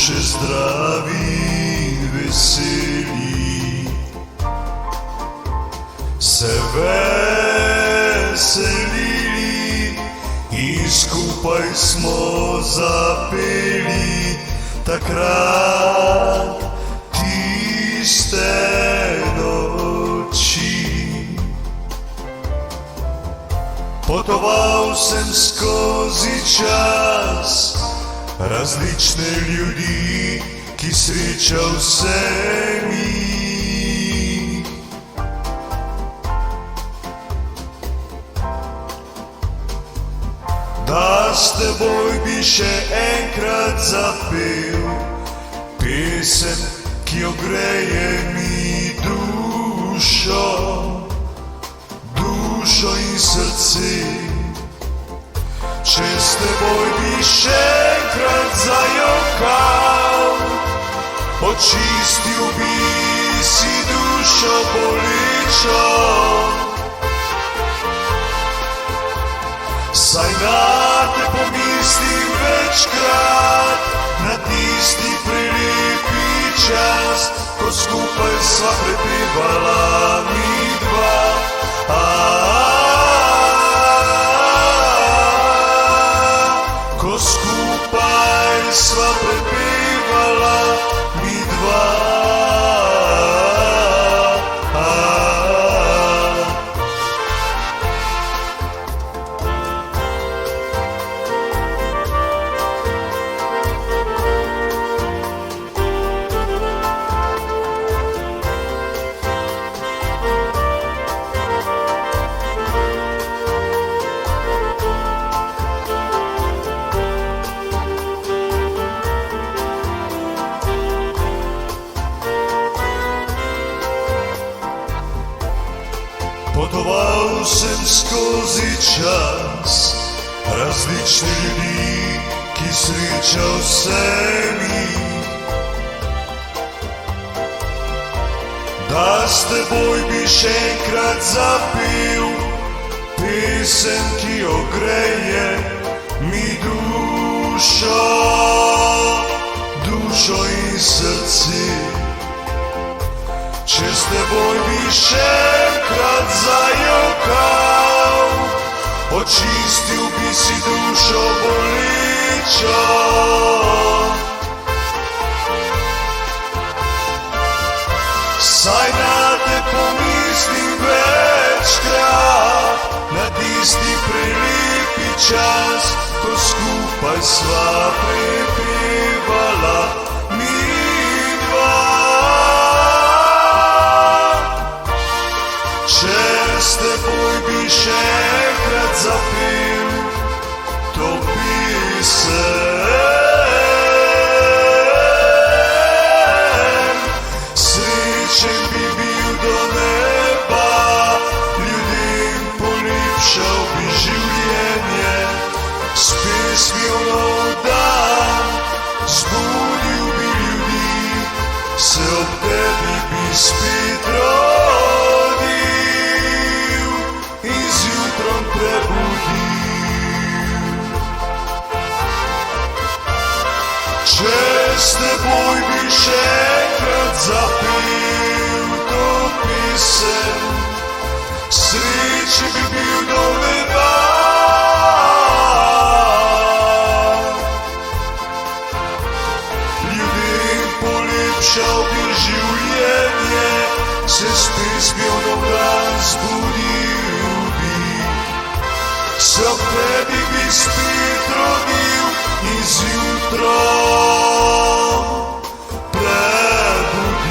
duše zdraví, veselí, se veselili i skupaj smo zapeli takrat tiste noči. Potoval sem skozi čas, različne ljudi, ki srečal sem jih. Da s teboj bi še enkrat zapel pesem, ki ogreje mi dušo, dušo in srce. Če s teboj bi še enkrat zajokal, očistil bi si dušo bolečo. Saj na te pomislim večkrat, na tisti prelepi čas, ko skupaj sva prepevala midva. Ko skupaj sva prepevala midva. Potoval sem skozi čas, različne ljudi, ki srečal sem jih. Da s teboj bi še enkrat zapel pesem, ki ogreje mi dušo, dušo in srce. Če s teboj bi še enkrat zajokal, očistil bi si dušo bolečo. Saj na te pomislim večkrat, na tisti prelepi čas, ko skupaj sva prepevala midva. Če s teboj bi še enkrat zapel to pesem, srečen bi bil do neba, ljudem polepšal bi življenje, s pesmijo nov dan zbudil bi ljudi, se ob tebi bi spet rodil in z jutrom prebudil. Če s teboj bi še enkrat zapel to pesem, srečen bi bil do neba. Ljudem polepšal bi življenje, se s pesmijo nov dan zbudil bi, se ob tebi bi spet rodil in z jutrom prebudil.